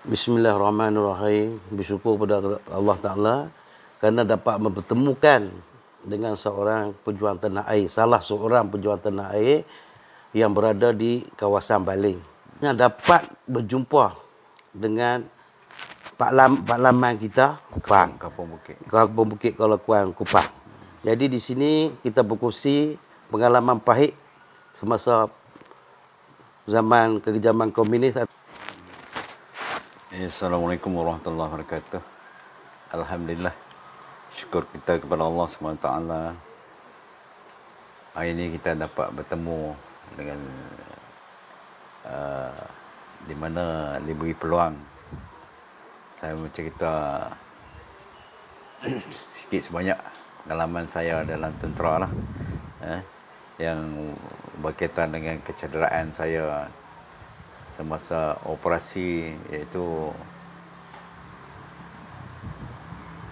Bismillahirrahmanirrahim. Bersyukur kepada Allah Ta'ala kerana dapat mempertemukan dengan seorang pejuang tanah air, salah seorang pejuang tanah air yang berada di kawasan Baling. Yang dapat berjumpa dengan Paklaman kita, Kupang. Kampung Bukit Kalakuan, Kupang. Jadi di sini kita berkongsi pengalaman pahit semasa zaman kekejaman komunis. Assalamualaikum warahmatullahi wabarakatuh. Alhamdulillah, syukur kita kepada Allah SWT. Hari ini kita dapat bertemu dengan di mana diberi peluang saya mencerita sikit sebanyak pengalaman saya dalam tentera lah, yang berkaitan dengan kecederaan saya semasa operasi, iaitu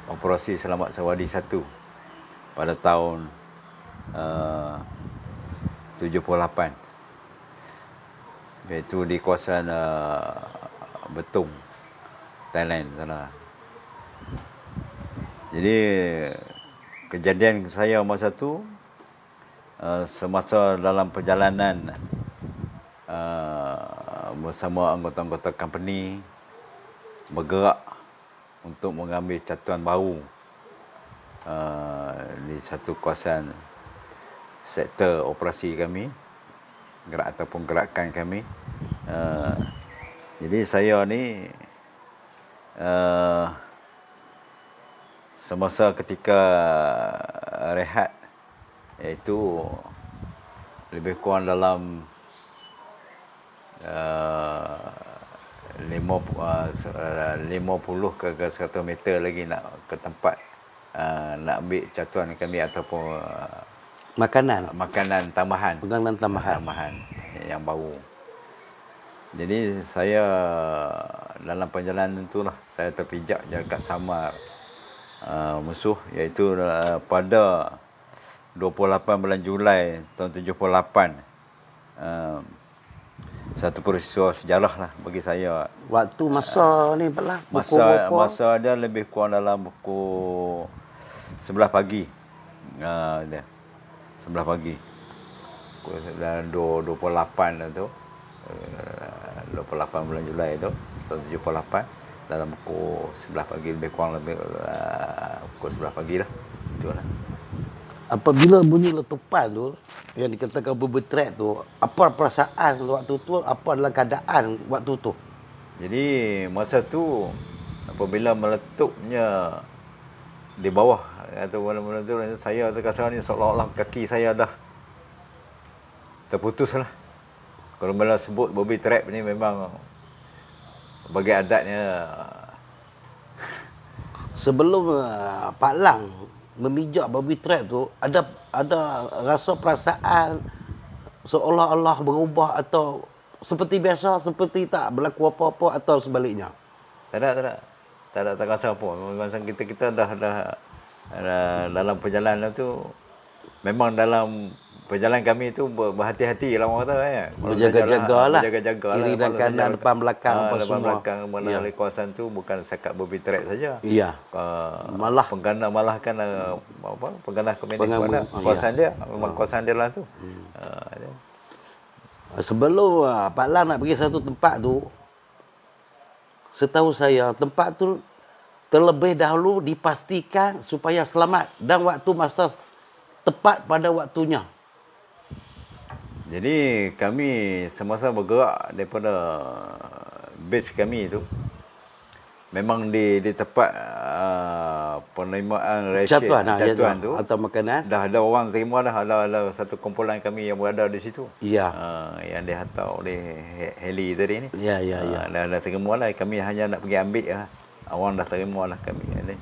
Operasi Selamat Sawadi 1 pada tahun 78, iaitu di kawasan Betung, Thailand sana. Jadi kejadian saya masa tu semasa dalam perjalanan bersama anggota-anggota company bergerak untuk mengambil catuan baru di satu kawasan sektor operasi kami, gerakan kami. Jadi saya ni semasa ketika rehat, iaitu lebih kurang dalam 50 ke 100 meter lagi nak ke tempat nak ambil catuan kami ataupun makanan tambahan yang baru. Jadi saya dalam perjalanan itulah saya terpijak dekat samar musuh, iaitu pada 28 bulan Julai tahun 78. Satu peristiwa sejarah lah bagi saya. Waktu masa ni pula masa dia lebih kurang dalam pukul 11 pagi. Dia 11 pagi. Dalam 28 tu. 28 bulan Julai tu tahun 78, dalam pukul 11 pagi, lebih kurang pukul 11 pagi lah. Itulah. Apabila bunyi letupan tu yang dikatakan berbetrek tu, apa perasaan waktu tu, apa adalah keadaan waktu tu? Jadi masa tu apabila meletupnya di bawah atau mana-mana tu, saya terasa ni seolah-olah kaki saya dah terputus lah. Kalau bila sebut bobby trap ni memang bagi adatnya. Sebelum Pak Lang memijak bobby trap tu, ada rasa perasaan seolah-olah berubah atau seperti biasa, seperti tak berlaku apa-apa atau sebaliknya? Tak ada rasa apa. Masa kita dah dalam perjalanan tu, memang dalam perjalanan kami tu berhati-hati lah orang kata, berjaga-jaga lah, kiri dan jaga, kanan, depan belakang, apa depan semua. belakang mana ya. Kawasan tu bukan sekat bobby trap saja. Iya. Malah kan penggana kawasan dia, memang kawasan dia lah tu. Sebelum Pak Lang nak pergi satu tempat tu, setahu saya tempat tu terlebih dahulu dipastikan supaya selamat dan waktu masa tepat pada waktunya. Jadi kami semasa bergerak daripada base kami itu, memang di tempat penerimaan catuan tu atau makanan, dah ada orang terima dah, ada satu kumpulan kami yang berada di situ. Ya. Yang dihantar oleh heli tadi ni. Ya. Dah terima lah, kami hanya nak pergi ambil lah. Orang dah terima lah kami ni.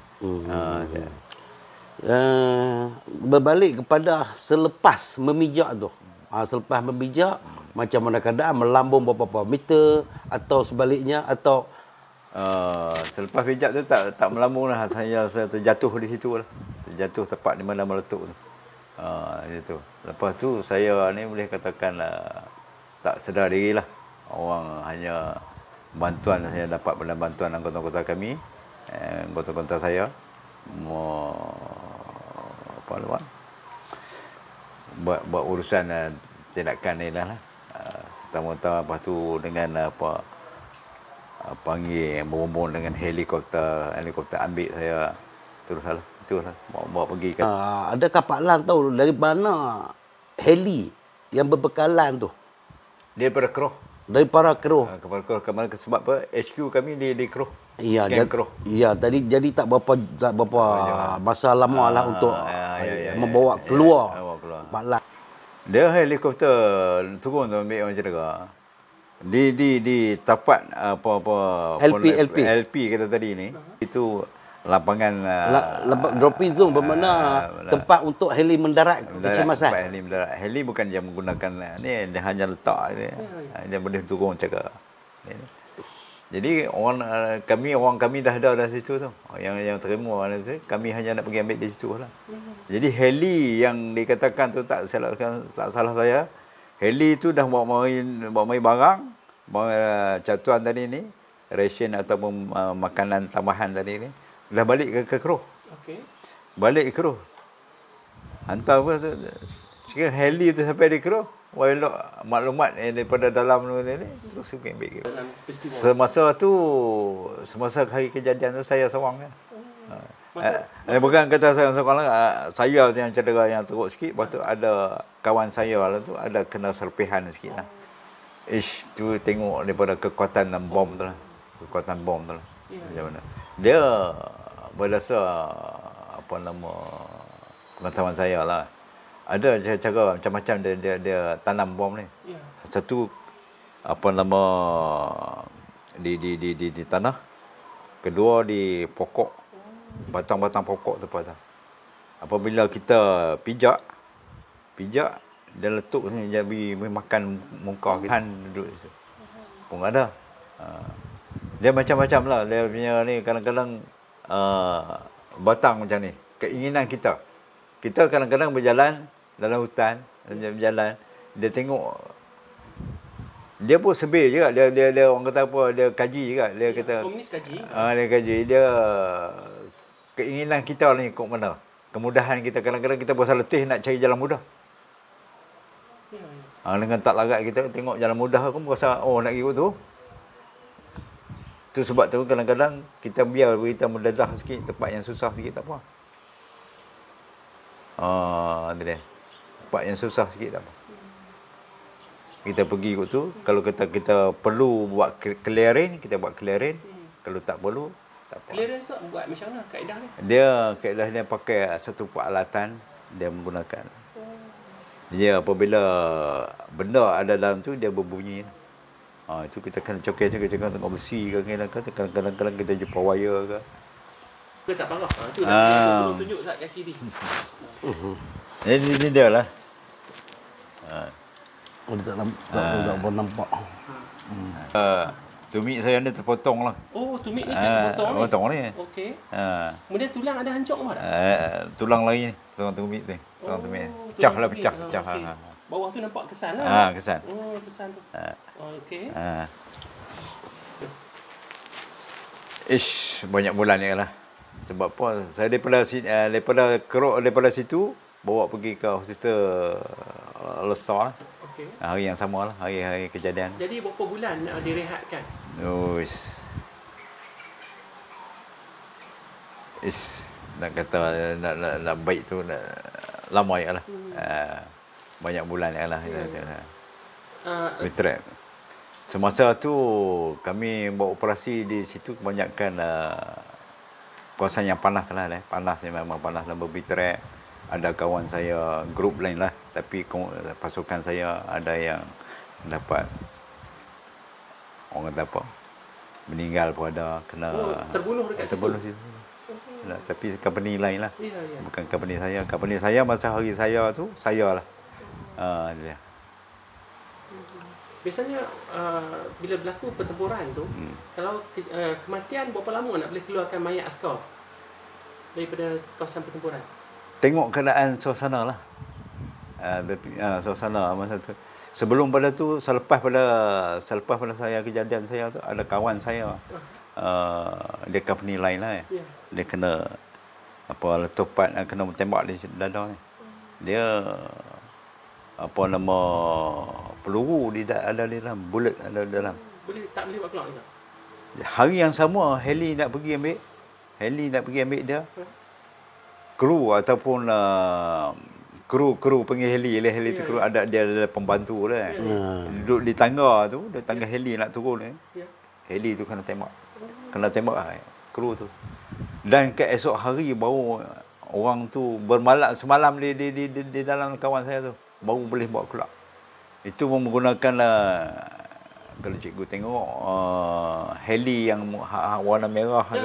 Berbalik kepada selepas memijak tu. Selepas memijak, macam mana keadaan, melambung berapa meter atau sebaliknya, atau selepas pijak tu tak melambung lah. Saya terjatuh di situ lah. Terjatuh tepat di mana meletup tu. Itu. Lepas tu saya ni boleh katakan tak sedar diri lah. Orang hanya bantuan saya dapat bantuan anggota-anggota kami, anggota-anggota saya apa luar buat urusan tindakan ni lah. Serta-merta lepas tu dengan panggil berhubung dengan helikopter ambil saya teruslah itulah bawa pergi kan. Adakah Pak Lan tahu dari mana heli yang berbekalan tu? Daripada Keroh. Dari para kru. Kepada Keroh sebab apa HQ kami di Keroh. Iya, Gang Keroh. Iya, jadi tak berapa masa lama lah untuk membawa keluar bawa keluar. Pak Lan. Dia helikopter turun tu ambil orang cedera. Di tapat LP kata tadi ni, itu lapangan dropping zone bermakna tempat untuk heli mendarat kecemasan. Tempat heli mendarat. Heli bukan dia menggunakan ni, dia hanya letak dia. Dia boleh turun cakap. Jadi orang kami dah ada dari situ tu. Yang terima dari situ, kami hanya nak pergi ambil di situ lah. Jadi heli yang dikatakan tu tak salah saya. Heli tu dah bawa mai barang, bawa catuan tadi ni, ration ataupun makanan tambahan tadi ni. Dah balik ke Keroh. Okey. Balik ke Keroh. Hantar apa tu. Sekiranya heli tu sampai di Keroh, walau maklumat daripada dalam ni terus pergi ambil ke. Semasa hari kejadian tu saya seorang kan. Bukan kata saya seorang lah, saya yang cedera yang teruk sikit, lepas tu ada kawan saya lah tu ada kena serpihan sikit lah. Tu tengok daripada kekuatan bom tu lah. Kekuatan bom tu lah. Macam mana. Dia berdasar pengetahuan saya lah. Ada cara macam-macam dia tanam bom ni. Satu di tanah. Kedua di pokok. Batang-batang pokok tu apa. Apabila kita pijak dia letup ni jadi makan muka kita. Duduk situ. Pun ada. Dia macam-macam lah. Dia punya ni kadang-kadang batang macam ni. Keinginan kita. Kita kadang-kadang berjalan dalam hutan, berjalan, dia tengok, dia pun sebir juga. Dia orang kata apa, dia kaji juga. Dia kata, komunis kaji. Dia kaji. Dia keinginan kita ni kok mana. Kemudahan kita. Kadang-kadang kita berasa letih nak cari jalan mudah. Dengan tak larat kita tengok jalan mudah aku berasa nak pergi tu. Tu sebab tu kadang-kadang kita biar kita mendadah sikit, tempat yang susah sikit tak apa. Ni dia. Tempat yang susah sikit tak apa. Kita pergi kot tu, kalau kita perlu buat clearing, kita buat clearing. Kalau tak perlu, tak apa. Clearance tu buat macam mana kaedah Kaedah dia pakai satu peralatan dia menggunakan. Dia apabila benda ada dalam tu dia berbunyi. Itu kita kena cokek tengok besi ke kadang-kadang kita jumpa wire ke. Ke tak parah. Tu dah tunjuk sat kaki ni. Ini dia lah. Tak nampak. Tumit saya ni terpotong lah. Oh, tumit ni terpotong ni. Potong ni. Okey. Kemudian tulang ada hancur ke tak? Tulang lagi ni, tulang tumit ni. Tulang tumit. Pecah lah, pecah. Okay. Bawah tu nampak kesan lah. Kesan. Oh, kesan tu. Okey. Banyak bulan ni lah. Sebab apa? Saya daripada Keroh, daripada situ bawa pergi ke hospital Lesar. Okey. Hari yang sama lah, hari kejadian. Jadi berapa bulan direhatkan? Nak kata nak baik tu lama lah. Banyak bulan lah. Retreat. Semasa tu kami buat operasi di situ kebanyakan kawasan yang panas lah. Panas ni memang panas lah, berbitrek. Ada kawan saya, grup lain lah. Tapi pasukan saya ada yang dapat, orang kata apa, meninggal pun ada, kena terbunuh dekat situ. Tapi company lain lah. Ya. Bukan company saya. Company saya masa hari saya tu, saya lah. Dia. Biasanya bila berlaku pertempuran tu, kalau kematian berapa lama nak boleh keluarkan mayat askar daripada kawasan pertempuran? Tengok keadaan suasana lah. Suasana masa tu. Sebelum pada tu, selepas pada saya kejadian saya tu, ada kawan saya, dia company lain lah. Ya. Dia kena letupan, kena tembak di dada ni. Dia peluru ada di dalam, bullet ada di dalam. Tak boleh buat keluar ke? Hari yang sama heli nak pergi ambil dia. Kru ataupun kru panggil heli tu kru ada pembantu dia. Duduk di tangga tu, di tangga heli nak turun ni. Heli tu kena tembak. Kru tu. Dan keesok hari baru orang tu semalam di dalam kawan saya tu baru boleh bawa keluar. Itu menggunakan kalau cikgu tengok heli yang warna merah tu.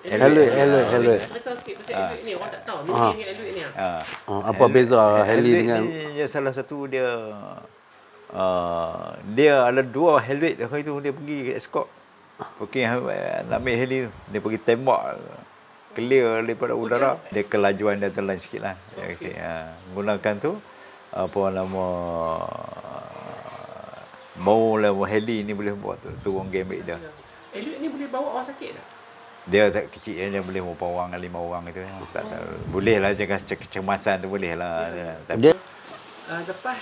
Helmet. Cerita sikit pasal Eluik ni, orang tak tahu. Mesti ingat Eluik ni. Apa beza heli dengan dia salah satu dia ada 2 helmet hari tu dia pergi escort. Okey, nak ambil heli tu. Dia pergi tembak clear daripada udara. Dia kelajuan dia terlain sikit lah. Okay. Gunakan tu barulah heli ni boleh buat turun gambit dia. Eluik ni boleh bawa orang sakit tak? Dia tak kecil, dia boleh berapa orang, 5 orang itu. Boleh lah jaga kecemasan tu boleh lah. dia Lepas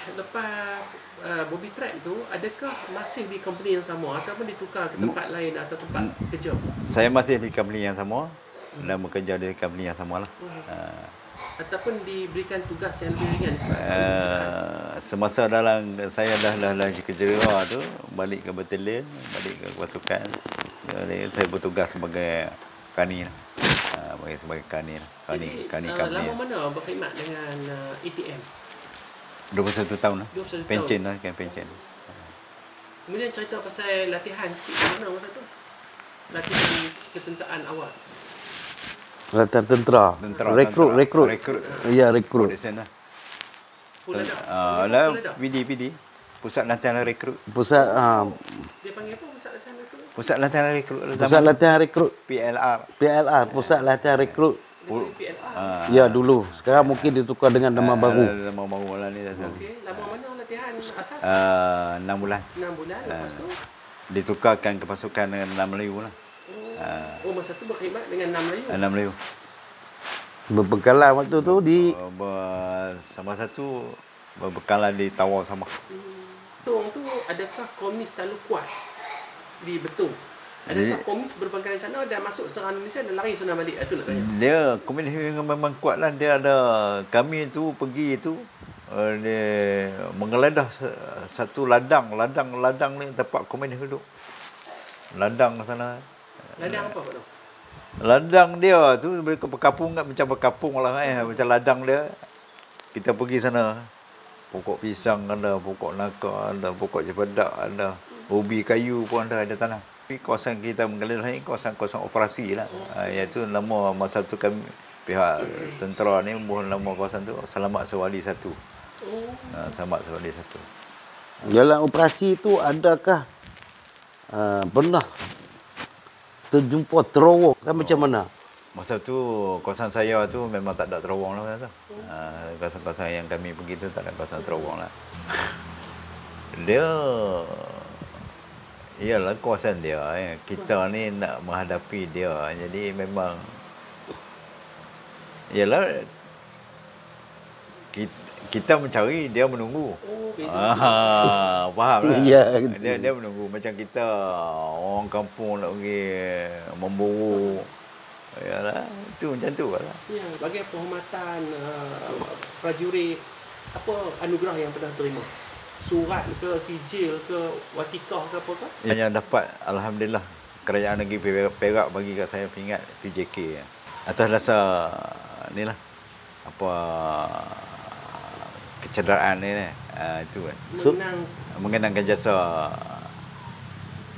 Bobby Track tu, adakah masih di company yang sama ataupun ditukar ke tempat lain atau tempat kerja? Saya masih di company yang sama dan bekerja di company yang sama lah. Ataupun diberikan tugas yang lebih ringan Semasa saya dah kerja tu, balik ke batalion, balik ke pasukan. Saya bertugas sebagai kani lah. Sebagai kani lah. Kani lama mana berkhidmat dengan ETM? 21 tahun lah. 21 Pencen tahun. lah, kan pencen. Kemudian cerita pasal latihan sikit. Mana masa tu? Latihan ketenteraan awal. latihan tentera. Rekrut. Ya, rekrut. PD. Pusat Latihan Rekrut. Pusat Dia panggil apa pusat latihan rekrut? Pusat Latihan Rekrut. Pusat Latihan Rekrut. PLR. Pusat Latihan Rekrut. PLR. Ya, dulu. Sekarang mungkin ditukar dengan nama baru. Nama baru lah ni. Okey, lama mana latihan asas? 6 bulan. 6 bulan. Lepas tu Ditukarkan ke pasukan dengan 6 Melayu lah. masa tu berkhidmat dengan 6 Melayu. 6 Melayu. Berbekalan waktu tu di Sama satu berbekalan di Tawau Sabah. Betung tu adakah komunis terlalu kuat di Betung? Adakah komunis berbangkang di sana dan masuk serang Indonesia dan lari sana balik? Itu nak tanya. Dia komunis memang kuat lah. Dia ada, kami tu pergi tu dia menggeledah satu ladang ni tempat komunis duduk. Ladang sana. Ladang apa Pak Dong? Ladang dia tu mereka berkapung kan, macam berkapung lah macam ladang dia. Kita pergi sana. Pokok pisang ada, pokok nangka ada, pokok cempedak ada, ubi kayu pun ada tanah. Tapi kawasan kita menggeledah ni kawasan operasi lah. Iaitu nama masa tu kami pihak tentera ni nama kawasan tu Selamat Sewali 1. Selamat Sewali 1. dalam operasi itu adakah pernah terjumpa terowong kan macam mana? Masa tu kawasan saya tu memang tak ada terowong lah masa tu. Kawasan-kawasan yang kami pergi tu tak ada kawasan terowong lah. Dia ialah kawasan dia. Kita ni nak menghadapi dia. Jadi memang ialah kita mencari, dia menunggu. Faham lah. Ya. Dia menunggu macam kita orang kampung nak pergi memburu. Yalah, itu macam tu lah. Ya, bagi penghormatan prajurit, apa anugerah yang pernah terima? Surat ke, sijil ke, watikah ke apa ke? Yang dapat, alhamdulillah, Kerajaan Negeri Perak bagi kat saya pingat PJK. Atas dasar ni lah, kecederaan ni itu kan. Mengenangkan jasa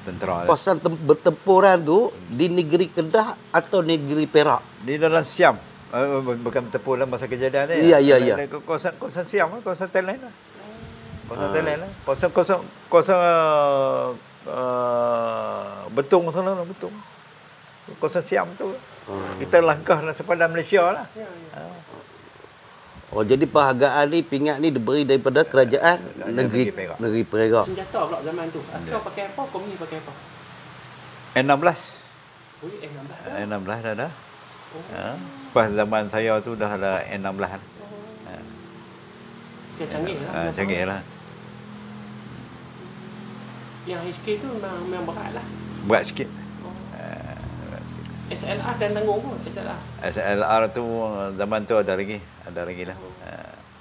tentera. Kawasan bertempuran tu di negeri Kedah atau negeri Perak? Di dalam Siam. Bukan bertempur dalam masa kejadian ni. Ya. Kawasan Siam lah, kawasan Thailand lah. Kawasan Thailand lah. Kawasan Betung sana lah, Betung. Kawasan Siam tu. Kita langkah lah sepadan Malaysia lah. Oh, jadi penghargaan ni pingat ni diberi daripada kerajaan negeri Perak. negeri Perak. Senjata pula zaman tu. Askar pakai apa? Komi pakai apa? N16. Oh, M16 dah. N16 dah. Pas zaman saya tu dah ada N16. Dia canggih lah. Canggih lah. Yang HK tu memang berat lah. Berat sikit. SLR dan tanggung pun SLR. SLR tu zaman tu ada lagi lah.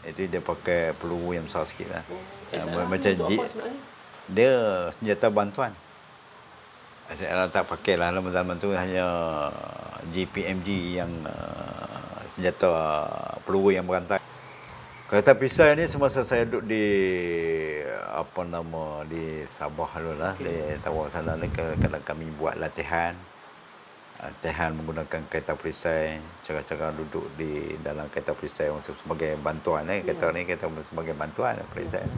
Itu dia pakai peluru yang besar sikit lah. SLR Macam untuk jeep. apa sebenarnya? Dia senjata bantuan. SLR tak pakai lah zaman tu, hanya GPMG yang senjata peluru yang berantai. Kereta pisau ni semasa saya duduk di di Sabah dulu lah, di Tawau sana ni, kadang kami buat latihan menggunakan kereta perisai, cara-cara duduk di dalam kereta perisai untuk sebagai bantuan kereta sebagai bantuan perisai.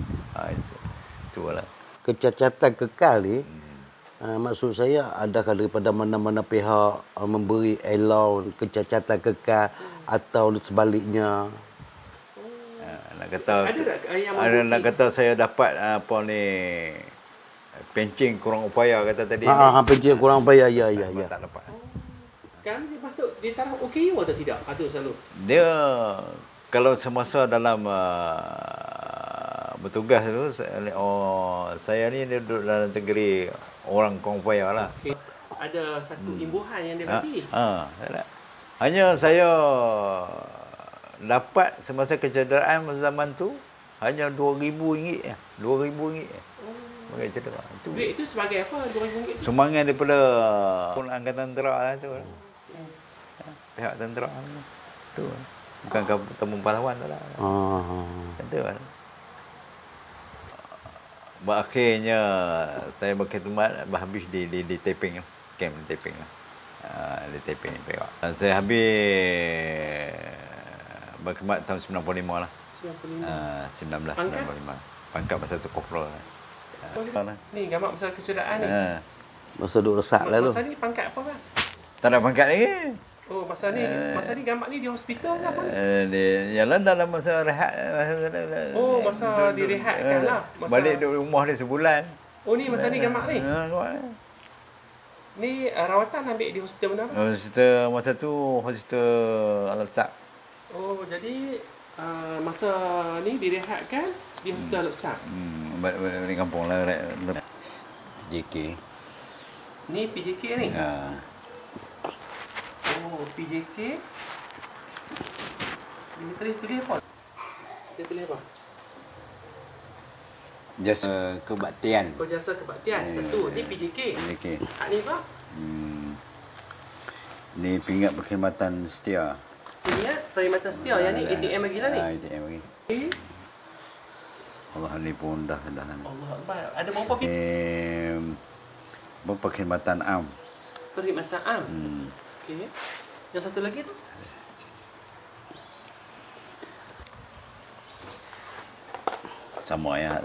Itulah. Kecacatan kekal ni maksud saya, adakah daripada mana-mana pihak memberi allowance kecacatan kekal atau sebaliknya? Nak kata Ada tak yang nak kata saya dapat pencing kurang upaya kata tadi. Pencing kurang upaya, ya. Tak dapat. sekarang dia masuk di taraf OKU atau tidak? Ada selalu. Dia kalau semasa dalam bertugas tu, saya ni dia duduk dalam kategori orang kurang upaya lah. Okay. Ada satu imbuhan yang dia bagi. Hanya saya dapat semasa kecederaan zaman tu hanya RM2,000 je. RM2,000 je. Sebagai cedera. Duit itu sebagai apa? RM2,000 tu? Sumbangan daripada angkatan tentera lah tu. Pihak tentera tu. Bukan Kampung Pahlawan tu lah. Itu lah. Berakhirnya saya berkhidmat habis di Taiping, kem di Taiping lah. Di Taiping Perak. Saya habis berkhidmat tahun 95 lah. 1995. Pangkat masa tu kopral. Ni gambar masa kecederaan ni. Masa duduk resak lah tu. Masa ni pangkat apa kan? Tak ada pangkat lagi. Oh, masa ni gambar ni di hospital ke apa? Yalah dalam masa rehat. Oh, masa direhatkan lah. Balik duduk rumah dia sebulan. Oh, ni masa ni gambar ni. Ni rawatan ambil di hospital mana? Hospital masa tu hospital Al-Ustaz. Oh, jadi masa ni direhatkan di hospital Al-Ustaz. Balik kampung lah. PJK. Ni PJK ni? Oh, PJK. Dia tulis apa? Dia tulis apa? Jasa kebaktian. Oh, jasa kebaktian. Satu. Ni PJK. PJK. Hak ni apa? Ni pingat perkhidmatan setia. Pingat perkhidmatan setia. Yang ni ATM lagi lah ni? ATM lagi. Allah ni pun dah. Allah Akbar. Ada berapa pingat? Perkhidmatan am. Perkhidmatan am. Okey. Yang satu lagi tu? Sama ya.